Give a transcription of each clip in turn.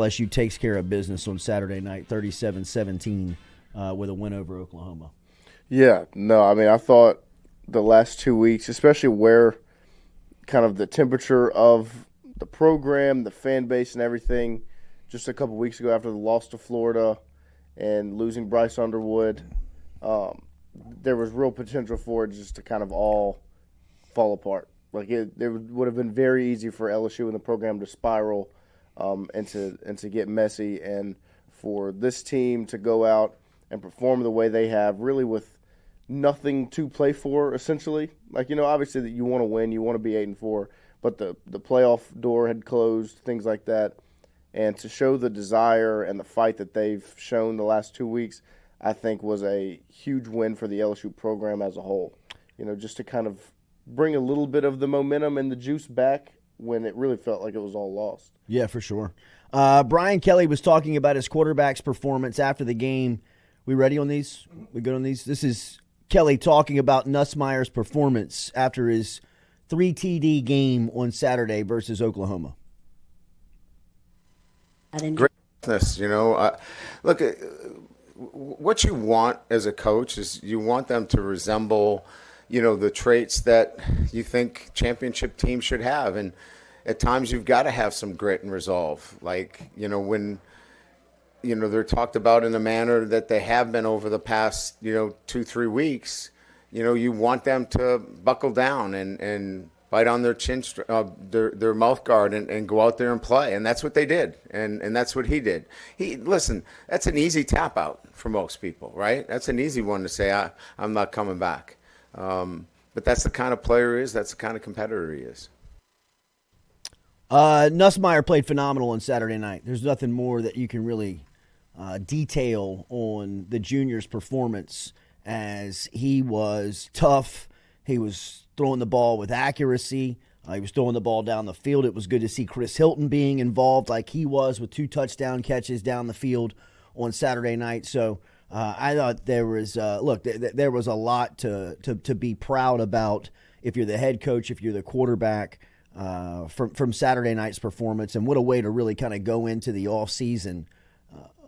LSU takes care of business on Saturday night, 37-17, with a win over Oklahoma. Yeah, no, I mean, I thought the last 2 weeks, especially where kind of the temperature of the program, the fan base, and everything, just a couple weeks ago after the loss to Florida and losing Bryce Underwood, there was real potential for it just to kind of all fall apart. Like it would have been very easy for LSU and the program to spiral and to get messy, and for this team to go out and perform the way they have, really with nothing to play for, essentially. Like, obviously that you want to win, you want to be 8-4, but the playoff door had closed, things like that. And to show the desire and the fight that they've shown the last 2 weeks, I think was a huge win for the LSU program as a whole. Just to kind of bring a little bit of the momentum and the juice back when it really felt like it was all lost. Yeah, for sure. Brian Kelly was talking about his quarterback's performance after the game. We ready on these? We good on these? This is Kelly talking about Nussmeier's performance after his 3 TD game on Saturday versus Oklahoma. Greatness, look, what you want as a coach is you want them to resemble, the traits that you think championship teams should have. And at times you've got to have some grit and resolve. Like, when they're talked about in a manner that they have been over the past, 2-3 weeks, you want them to buckle down and bite on their chin, their mouth guard and go out there and play. And that's what they did. And that's what he did. Listen, that's an easy tap out for most people, right? That's an easy one to say, I'm not coming back. But that's the kind of player he is. That's the kind of competitor he is. Nussmeier played phenomenal on Saturday night. There's nothing more that you can really detail on the junior's performance, as he was tough. He was throwing the ball with accuracy. He was throwing the ball down the field. It was good to see Chris Hilton being involved like he was with 2 touchdown catches down the field on Saturday night. So I thought there was there was a lot to be proud about if you're the head coach, if you're the quarterback, from Saturday night's performance. And what a way to really kind of go into the offseason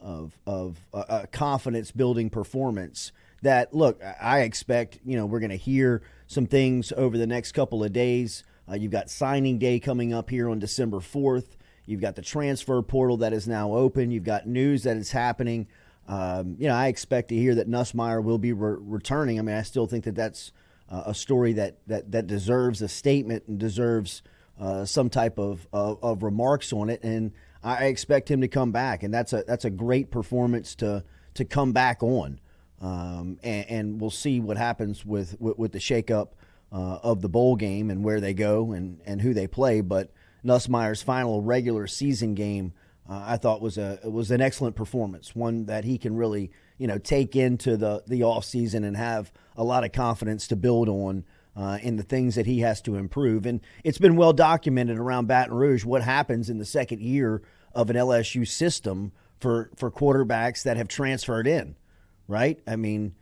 of a confidence-building performance that, look, I expect, we're going to hear some things over the next couple of days. You've got signing day coming up here on December 4th. You've got the transfer portal that is now open. You've got news that is happening. I expect to hear that Nussmeier will be returning. I mean, I still think that that's a story that deserves a statement and deserves some type of remarks on it. And I expect him to come back, and that's a great performance to come back on. And we'll see what happens with the shakeup of the bowl game and where they go and who they play. But Nussmeier's final regular season game, I thought was an excellent performance, one that he can really take into the off season and have a lot of confidence to build on in the things that he has to improve. And it's been well documented around Baton Rouge what happens in the second year of an LSU system for quarterbacks that have transferred in, right? I mean,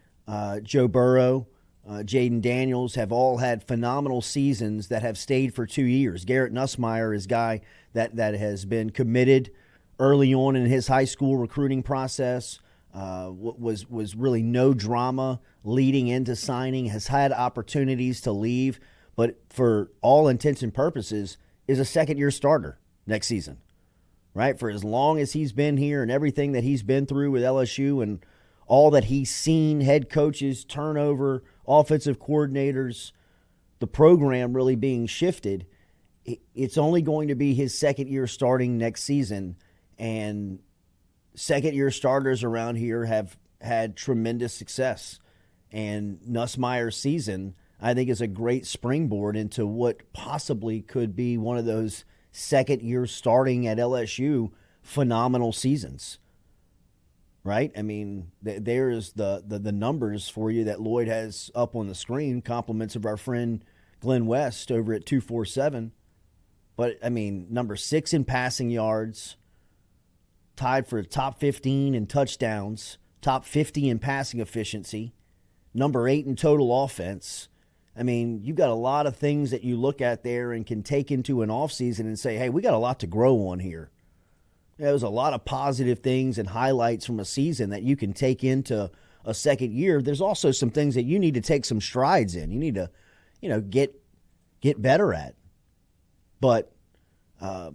Joe Burrow, Jaden Daniels have all had phenomenal seasons that have stayed for 2 years. Garrett Nussmeier is a guy that has been committed early on in his high school recruiting process, was really no drama leading into signing, has had opportunities to leave, but for all intents and purposes is a second-year starter next season, right? For as long as he's been here and everything that he's been through with LSU and all that he's seen, head coaches, turnover, offensive coordinators, the program really being shifted, it's only going to be his second year starting next season. And second-year starters around here have had tremendous success. And Nussmeier's season, I think, is a great springboard into what possibly could be one of those second-year starting at LSU phenomenal seasons. Right? I mean, there's the numbers for you that Lloyd has up on the screen, compliments of our friend Glenn West over at 247. But, I mean, number 6 in passing yards, tied for top 15 in touchdowns, top 50 in passing efficiency, number 8 in total offense. I mean, you've got a lot of things that you look at there and can take into an offseason and say, hey, we got a lot to grow on here. There was a lot of positive things and highlights from a season that you can take into a second year. There's also some things that you need to take some strides in. You need to, get better at. But, I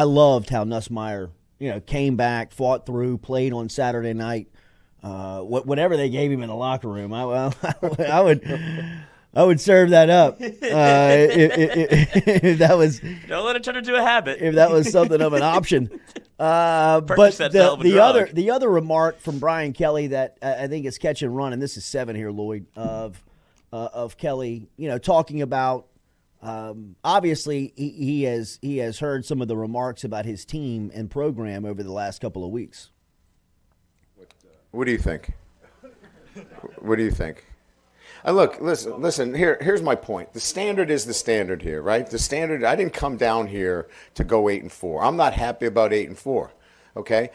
loved how Nussmeier, came back, fought through, played on Saturday night. Whatever they gave him in the locker room, I would serve that up. If that was, don't let it turn into a habit. If that was something of an option. But the other remark from Brian Kelly that I think is catch and run, and this is 7 here, Lloyd, of Kelly, talking about obviously he has heard some of the remarks about his team and program over the last couple of weeks. What do you think? What do you think? Look, listen. Here's my point. The standard is the standard here, right? The standard. I didn't come down here to go 8-4. I'm not happy about 8-4. Okay,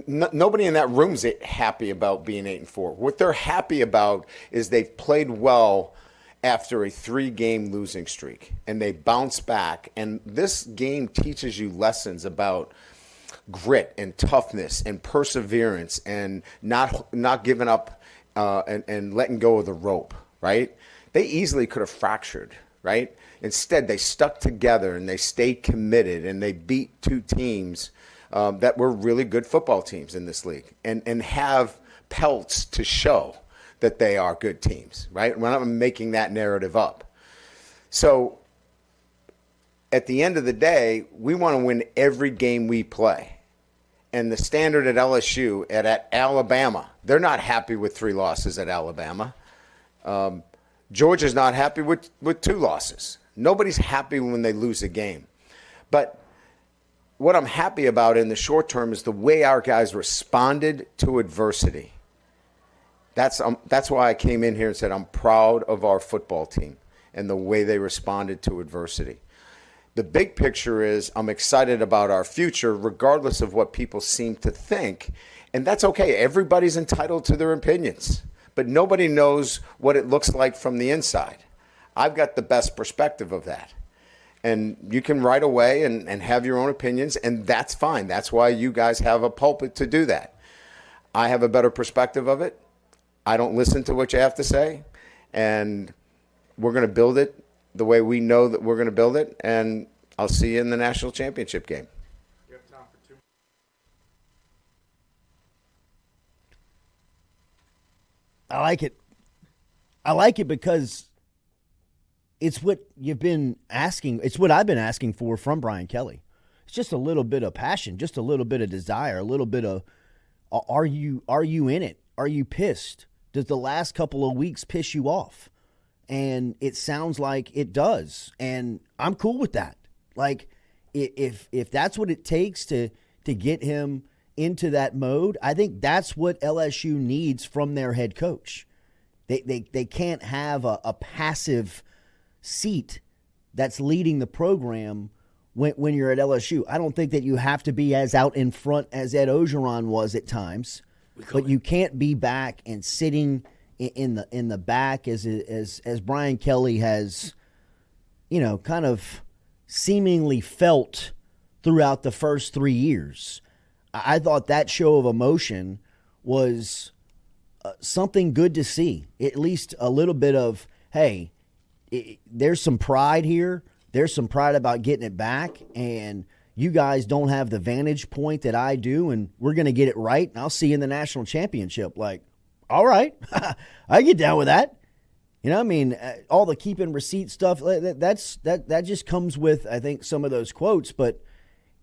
nobody in that room's happy about being 8-4. What they're happy about is they've played well after a 3-game losing streak, and they bounce back. And this game teaches you lessons about grit and toughness and perseverance and not giving up and letting go of the rope, right? They easily could have fractured, right? Instead, they stuck together and they stayed committed, and they beat 2 teams that were really good football teams in this league and have pelts to show that they are good teams, right? We're not making that narrative up. So at the end of the day, we want to win every game we play. And the standard at LSU, at Alabama, they're not happy with 3 losses at Alabama. Georgia's not happy with 2 losses. Nobody's happy when they lose a game. But what I'm happy about in the short term is the way our guys responded to adversity. That's why I came in here and said I'm proud of our football team and the way they responded to adversity. The big picture is I'm excited about our future regardless of what people seem to think. And that's okay. Everybody's entitled to their opinions. But nobody knows what it looks like from the inside. I've got the best perspective of that. And you can write away and have your own opinions, and that's fine. That's why you guys have a pulpit to do that. I have a better perspective of it. I don't listen to what you have to say. And we're going to build it the way we know that we're going to build it, and I'll see you in the national championship game. You have time for 2. I like it. I like it because it's what you've been asking. It's what I've been asking for from Brian Kelly. It's just a little bit of passion, just a little bit of desire, a little bit of, are you in it? Are you pissed? Does the last couple of weeks piss you off? And it sounds like it does. And I'm cool with that. Like, if that's what it takes to get him into that mode, I think that's what LSU needs from their head coach. They can't have a passive seat that's leading the program when you're at LSU. I don't think that you have to be as out in front as Ed Ogeron was at times, but you can't be back and sitting in the back as Brian Kelly has, kind of seemingly felt throughout the first 3 years. I thought that show of emotion was something good to see. At least a little bit of, hey, there's some pride here. There's some pride about getting it back, and you guys don't have the vantage point that I do, and we're going to get it right, and I'll see you in the national championship. Like, all right, I get down with that. All the keeping receipt stuff, that just comes with, I think, some of those quotes. But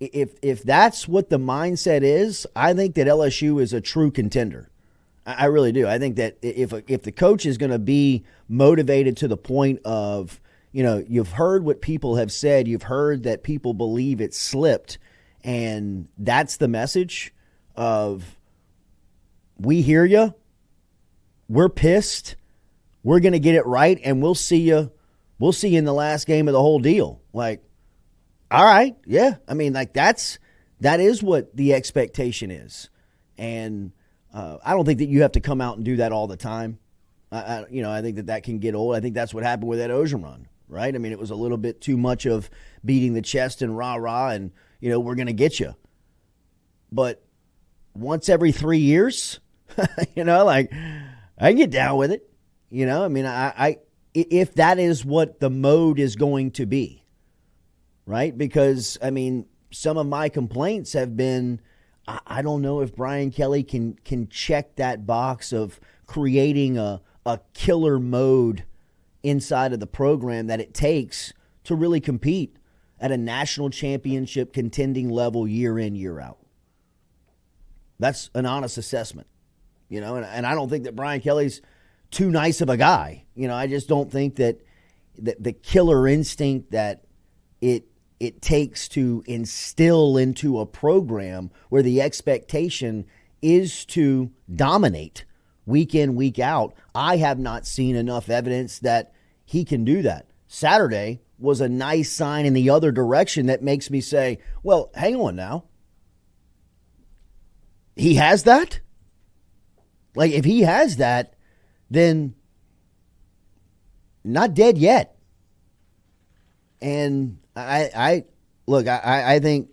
if that's what the mindset is, I think that LSU is a true contender. I really do. I think that if the coach is going to be motivated to the point of, you've heard what people have said, you've heard that people believe it slipped, and that's the message of, we hear you, we're pissed, we're going to get it right, and we'll see you in the last game of the whole deal. Like, all right, yeah. That is what the expectation is. And I don't think that you have to come out and do that all the time. I think that can get old. I think that's what happened with Ed Ogeron, right? I mean, it was a little bit too much of beating the chest and rah-rah and, we're going to get you. But once every 3 years, like, I get down with it. I mean, I if that is what the mode is going to be, right? Because, I mean, some of my complaints have been, I don't know if Brian Kelly can check that box of creating a killer mode inside of the program that it takes to really compete at a national championship contending level year in, year out. That's an honest assessment, and I don't think that Brian Kelly's too nice of a guy. I just don't think that the killer instinct that it takes to instill into a program where the expectation is to dominate week in, week out. I have not seen enough evidence that he can do that. Saturday was a nice sign in the other direction that makes me say, well, hang on now. He has that? Like, if he has that, then not dead yet. And I think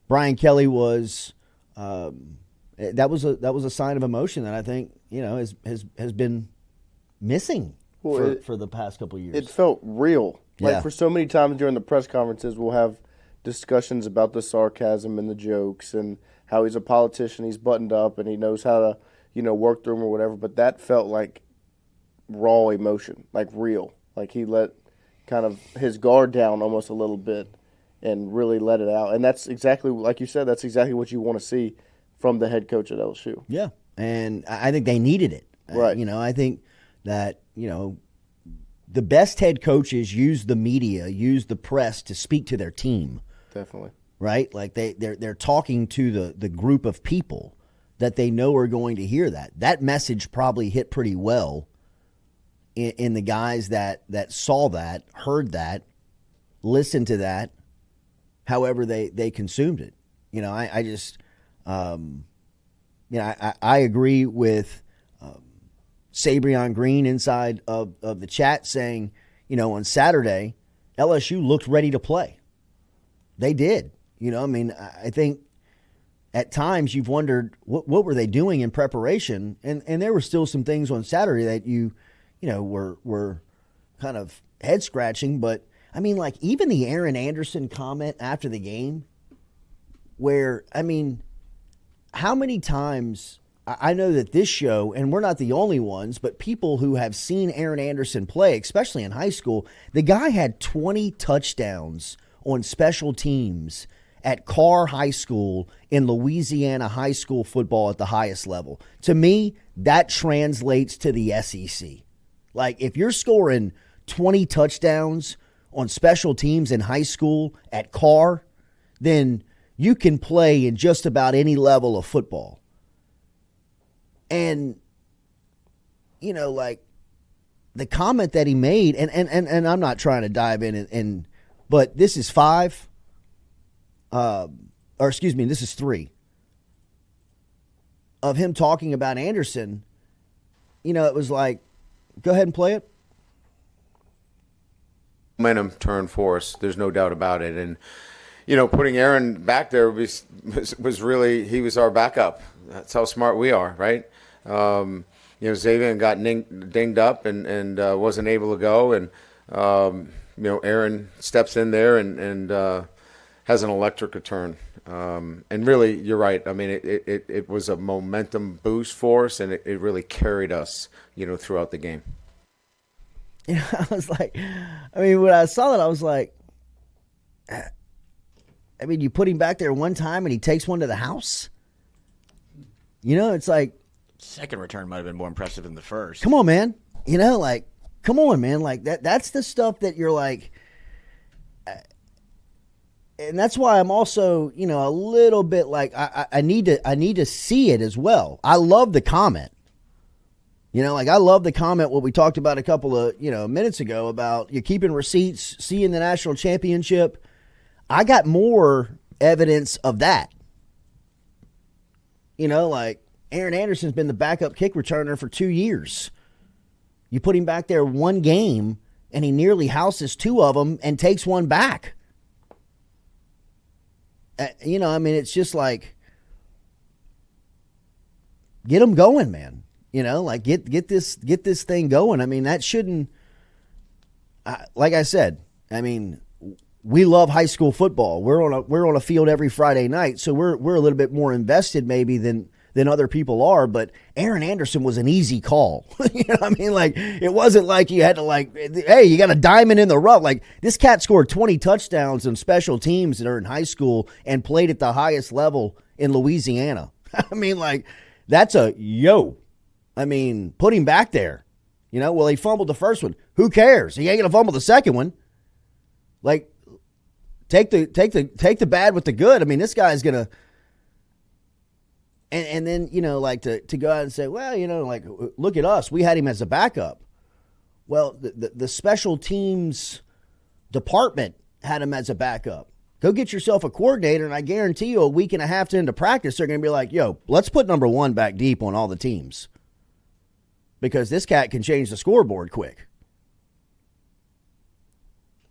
Brian Kelly was that was a sign of emotion that I think has been missing for the past couple of years. It felt real. Like, Yeah. for so many times during the press conferences, we'll have discussions about the sarcasm and the jokes and how he's a politician, he's buttoned up, and he knows how to work through them or whatever. But that felt like raw emotion, like real. Like, he let kind of his guard down almost a little bit and really let it out. And that's exactly, like you said, that's exactly what you want to see from the head coach at LSU. Yeah, and I think they needed it. Right. I think that, the best head coaches use the media, use the press to speak to their team. Definitely. Right? Like they're talking to the group of people that they know are going to hear that. That message probably hit pretty well in the guys that saw that, heard that, listened to that, however they consumed it. I just, I agree with Sabrion Green inside of the chat saying, on Saturday, LSU looked ready to play. They did. I think at times you've wondered what were they doing in preparation, and there were still some things on Saturday that were kind of head scratching. But I mean, like, even the Aaron Anderson comment after the game, where, I mean, how many times I know that this show, and we're not the only ones, but people who have seen Aaron Anderson play, especially in high school, the guy had 20 touchdowns on special teams at Carr High School in Louisiana high school football at the highest level. To me, that translates to the SEC. Like, if you're scoring 20 touchdowns on special teams in high school at Carr, then you can play in just about any level of football. And, like, the comment that he made, and I'm not trying to dive in, but this is this is 3 of him talking about Anderson. It was like, go ahead and play it. Momentum turn for us. There's no doubt about it. And, putting Aaron back there was really, he was our backup. That's how smart we are, right? Xavier got dinged up and wasn't able to go. And, Aaron steps in there and has an electric return. And really, you're right. I mean, it was a momentum boost for us, and it really carried us, throughout the game. I was like, when I saw that, I was like, you put him back there one time and he takes one to the house? It's like, second return might have been more impressive than the first. Come on, man. Come on, man. Like, that's the stuff that you're like, and that's why I'm also, a little bit like, I need to see it as well. I love the comment. I love the comment, what we talked about a couple of, minutes ago about you keeping receipts, seeing the national championship. I got more evidence of that. Like, Aaron Anderson's been the backup kick returner for 2 years. You put him back there one game, and he nearly houses 2 of them and takes one back. It's just like, get them going, man. Like get this thing going. I mean, that shouldn't. Like I said, I mean, we love high school football. We're on a field every Friday night, so we're a little bit more invested maybe than other people are. But Aaron Anderson was an easy call. You know what I mean? Like, it wasn't like you had to hey, you got a diamond in the rough. Like, this cat scored 20 touchdowns on special teams that are in high school and played at the highest level in Louisiana. I mean, like, that's a yo. I mean, put him back there. Well, he fumbled the first one. Who cares? He ain't gonna fumble the second one. Like, take the bad with the good. I mean, this guy's gonna. And then, to go out and say, well, like, look at us. We had him as a backup. Well, the special teams department had him as a backup. Go get yourself a coordinator, and I guarantee you a week and a half into practice, they're going to be like, yo, let's put number 1 back deep on all the teams. Because this cat can change the scoreboard quick.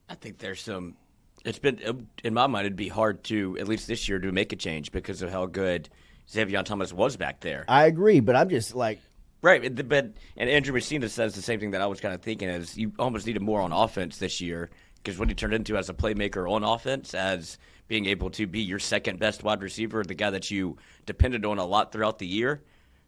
I think there's some – it's been – in my mind, it'd be hard to, at least this year, to make a change because of how good – Xavier Thomas was back there. I agree, but I'm just like... Right, but and Andrew Messina says the same thing that I was kind of thinking is you almost needed more on offense this year because what he turned into as a playmaker on offense, as being able to be your second best wide receiver, the guy that you depended on a lot throughout the year,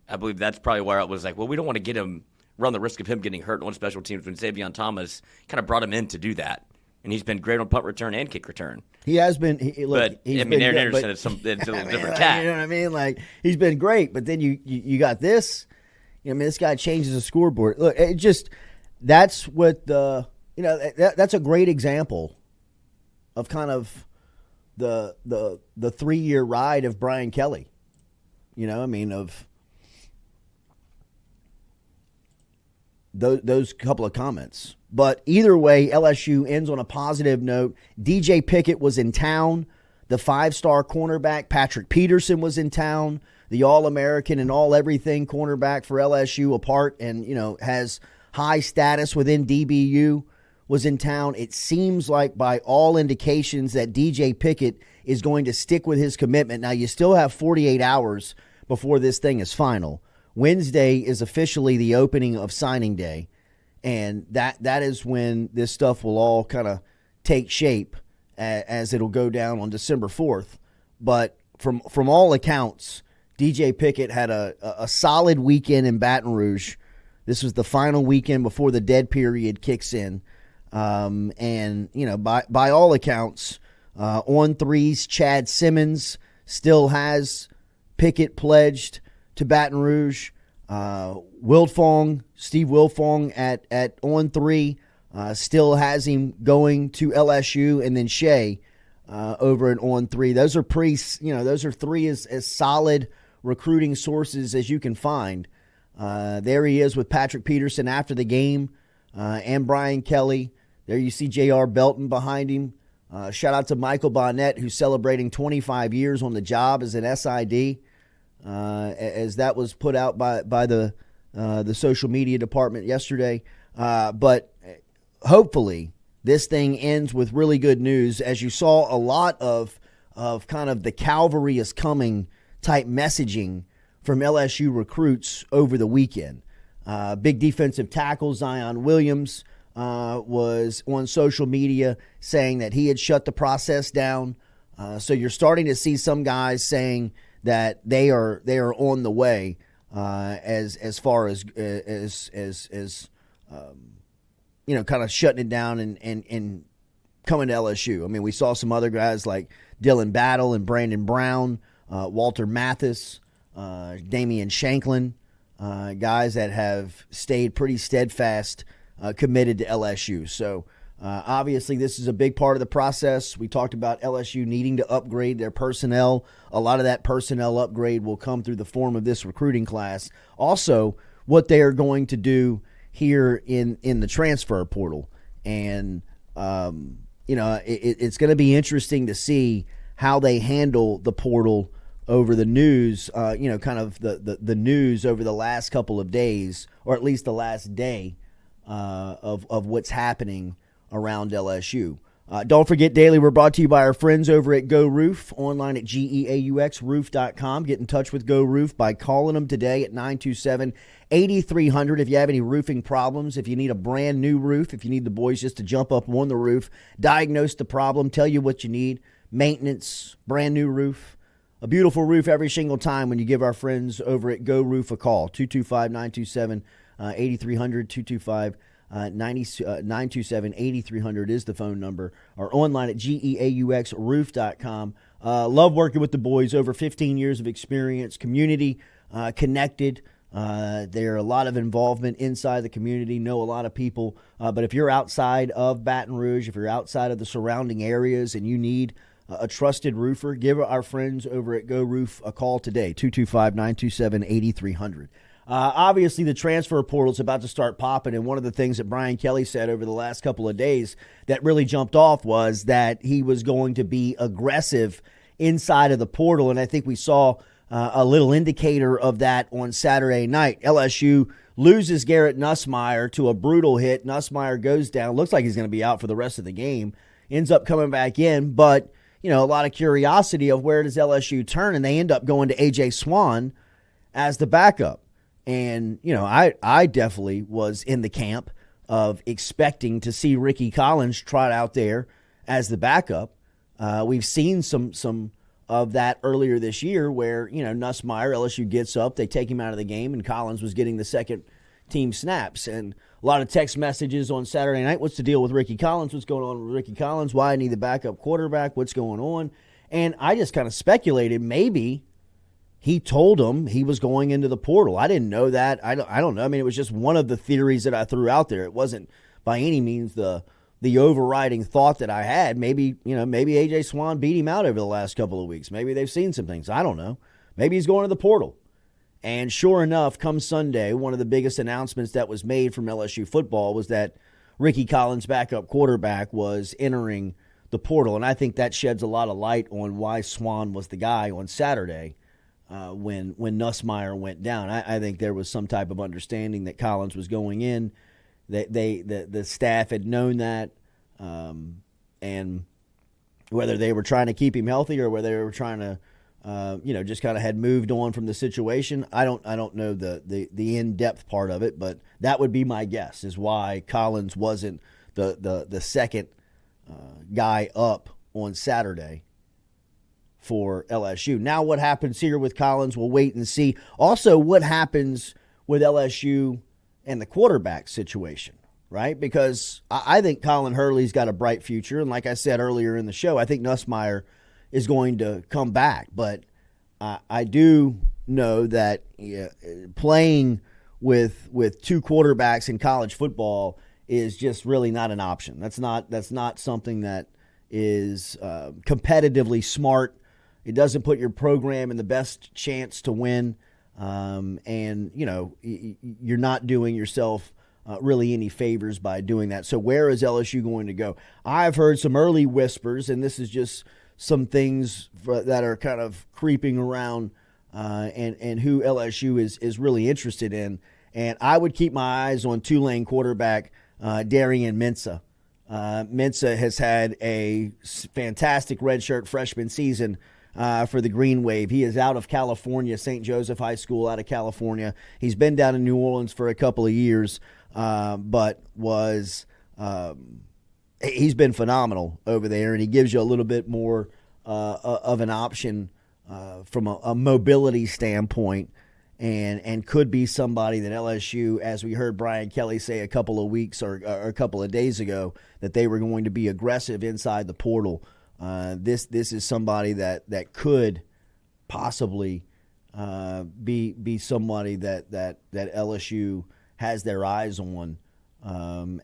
I believe that's probably where it was like, well, we don't want to run the risk of him getting hurt on special teams when Xavier Thomas kind of brought him in to do that. And he's been great on punt return and kick return. He has been. Aaron Anderson is a little different cat. You know what I mean? Like, he's been great, but then you got this. This guy changes the scoreboard. Look, that's what that's a great example of kind of the 3-year ride of Brian Kelly. Of those couple of comments. But either way, LSU ends on a positive note. DJ Pickett was in town. The 5-star cornerback, Patrick Peterson, was in town. The All-American and All-Everything cornerback for LSU, apart and, has high status within DBU, was in town. It seems like by all indications that DJ Pickett is going to stick with his commitment. Now, you still have 48 hours before this thing is final. Wednesday is officially the opening of signing day. And that is when this stuff will all kind of take shape as it'll go down on December 4th. But from all accounts, DJ Pickett had a solid weekend in Baton Rouge. This was the final weekend before the dead period kicks in. And, by all accounts, on threes, Chad Simmons still has Pickett pledged to Baton Rouge. Steve Wilfong at on 3 still has him going to LSU, and then Shea over at on 3. Those are those are 3 as solid recruiting sources as you can find. There he is with Patrick Peterson after the game, and Brian Kelly. There you see J.R. Belton behind him. Shout out to Michael Bonnet, who's celebrating 25 years on the job as an SID. As that was put out by the social media department yesterday. But hopefully this thing ends with really good news. As you saw, a lot of kind of the cavalry is coming type messaging from LSU recruits over the weekend. Big defensive tackle Zion Williams was on social media saying that he had shut the process down. So you're starting to see some guys saying that they are on the way as far as kind of shutting it down and coming to LSU. I mean, we saw some other guys like Dylan Battle and Brandon Brown, Walter Mathis, Damian Shanklin, guys that have stayed pretty steadfast, committed to LSU. So obviously this is a big part of the process. We talked about LSU needing to upgrade their personnel. A lot of that personnel upgrade will come through the form of this recruiting class. Also, what they are going to do here in the transfer portal. And, it's going to be interesting to see how they handle the portal over the news, kind of the news over the last couple of days, or at least the last day of what's happening around LSU. Don't forget, Daily, we're brought to you by our friends over at Go Roof, online at GEAUXroof.com. Get in touch with Go Roof by calling them today at 927-8300 if you have any roofing problems, if you need a brand new roof, if you need the boys just to jump up on the roof, diagnose the problem, tell you what you need, maintenance, brand new roof. A beautiful roof every single time when you give our friends over at Go Roof a call. 225-927-8300, 225-927-8300 is the phone number, or online at GEAUXroof.com. Love working with the boys, over 15 years of experience, community connected. There are a lot of involvement inside the community, know a lot of people. But if you're outside of Baton Rouge, if you're outside of the surrounding areas and you need a trusted roofer, give our friends over at Go Roof a call today, 225-927-8300. Obviously, the transfer portal is about to start popping, and one of the things that Brian Kelly said over the last couple of days that really jumped off was that he was going to be aggressive inside of the portal, and I think we saw a little indicator of that on Saturday night. LSU loses Garrett Nussmeier to a brutal hit. Nussmeier goes down, looks like he's going to be out for the rest of the game, ends up coming back in, but a lot of curiosity of where does LSU turn, and they end up going to A.J. Swan as the backup. And, I definitely was in the camp of expecting to see Ricky Collins trot out there as the backup. We've seen some of that earlier this year where, Nussmeier, LSU gets up, they take him out of the game, and Collins was getting the second team snaps. And a lot of text messages on Saturday night, what's the deal with Ricky Collins? What's going on with Ricky Collins? Why I need the backup quarterback? What's going on? And I just kind of speculated maybe he told him he was going into the portal. I didn't know that. I don't know. I mean, it was just one of the theories that I threw out there. It wasn't by any means the overriding thought that I had. Maybe A.J. Swan beat him out over the last couple of weeks. Maybe they've seen some things. I don't know. Maybe he's going to the portal. And sure enough, come Sunday, one of the biggest announcements that was made from LSU football was that Ricky Collins, backup quarterback, was entering the portal. And I think that sheds a lot of light on why Swan was the guy on Saturday when Nussmeier went down. I think there was some type of understanding that Collins was going in. The staff had known that, and whether they were trying to keep him healthy or whether they were trying to just kind of had moved on from the situation. I don't know the in-depth part of it, but that would be my guess is why Collins wasn't the second guy up on Saturday for LSU. Now what happens here with Collins, we'll wait and see. Also, what happens with LSU and the quarterback situation, right? Because I think Colin Hurley's got a bright future, and like I said earlier in the show, I think Nussmeier is going to come back. But I do know that playing with two quarterbacks in college football is just really not an option. That's not something that is competitively smart. It doesn't put your program in the best chance to win, and you're not doing yourself really any favors by doing that. So where is LSU going to go? I've heard some early whispers, and this is just some things that are kind of creeping around and who LSU is really interested in. And I would keep my eyes on Tulane quarterback Darian Mensah. Mensah has had a fantastic redshirt freshman season for the Green Wave. He is out of California, St. Joseph High School out of California. He's been down in New Orleans for a couple of years, but he's been phenomenal over there, and he gives you a little bit more of an option from a mobility standpoint, and could be somebody that LSU, as we heard Brian Kelly say a couple of weeks or a couple of days ago, that they were going to be aggressive inside the portal. This is somebody that could possibly be somebody that LSU has their eyes on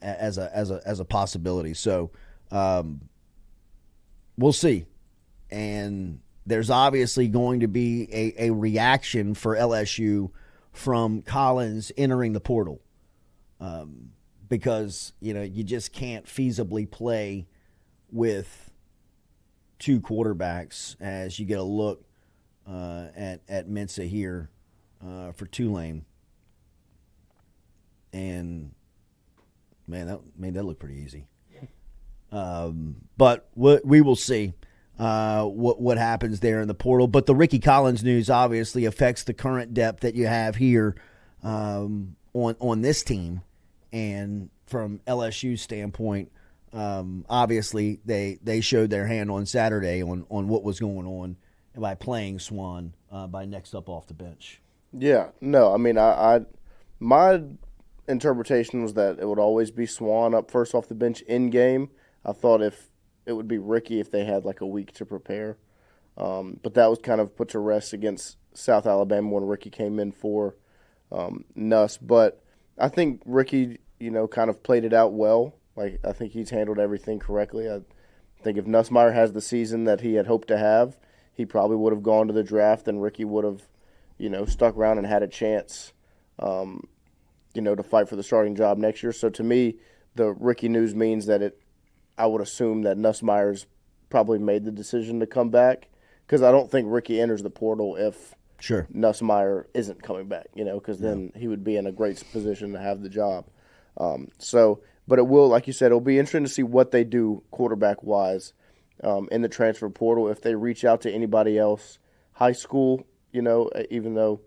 as a possibility. So we'll see. And there's obviously going to be a reaction for LSU from Collins entering the portal, because you just can't feasibly play with two quarterbacks as you get a look at Mensah here for Tulane. And Man, that made that look pretty easy. But we will see what happens there in the portal. But the Ricky Collins news obviously affects the current depth that you have here on this team. And from LSU's standpoint, obviously they showed their hand on Saturday on what was going on by playing Swan by next up off the bench. Yeah, no, I mean, I my interpretation was that it would always be Swan up first off the bench in game. I thought if it would be Ricky if they had like a week to prepare, but that was kind of put to rest against South Alabama when Ricky came in for Nuss. But I think Ricky, kind of played it out well. Like, I think he's handled everything correctly. I think if Nussmeier has the season that he had hoped to have, he probably would have gone to the draft, and Ricky would have, stuck around and had a chance, to fight for the starting job next year. So to me, the Ricky news means that I would assume that Nussmeier's probably made the decision to come back, because I don't think Ricky enters the portal if Nussmeier isn't coming back, because then he would be in a great position to have the job. But it will, like you said, it'll be interesting to see what they do quarterback-wise in the transfer portal. If they reach out to anybody else, high school, even though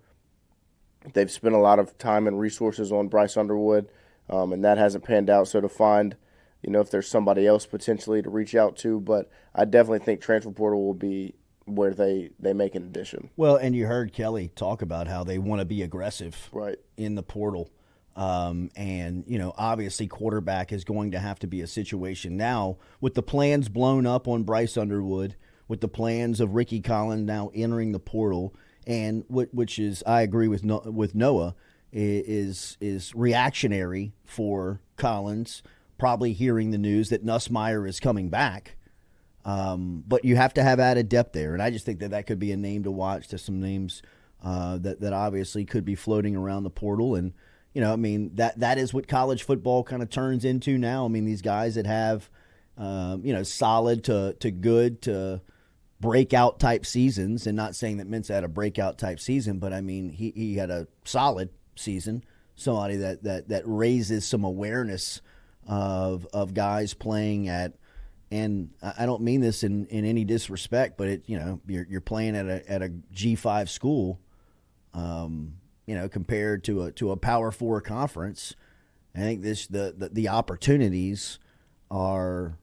they've spent a lot of time and resources on Bryce Underwood, and that hasn't panned out. So to find, if there's somebody else potentially to reach out to. But I definitely think transfer portal will be where they make an addition. Well, and you heard Kelly talk about how they want to be aggressive in the portal. And, obviously quarterback is going to have to be a situation now with the plans blown up on Bryce Underwood, with the plans of Ricky Collins now entering the portal, and which is, I agree with Noah, is reactionary for Collins, probably hearing the news that Nussmeier is coming back. But you have to have added depth there. And I just think that could be a name to watch. There's some names that obviously could be floating around the portal. And, that is what college football kind of turns into now. I mean, these guys that have, solid to good to breakout type seasons, and not saying that Mintz had a breakout type season, but I mean, he had a solid season, somebody that raises some awareness of guys playing at, and I don't mean this in any disrespect, but you're playing at a G5 school, compared to a Power 4 conference. I think the opportunities are,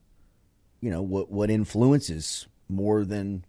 what influences more than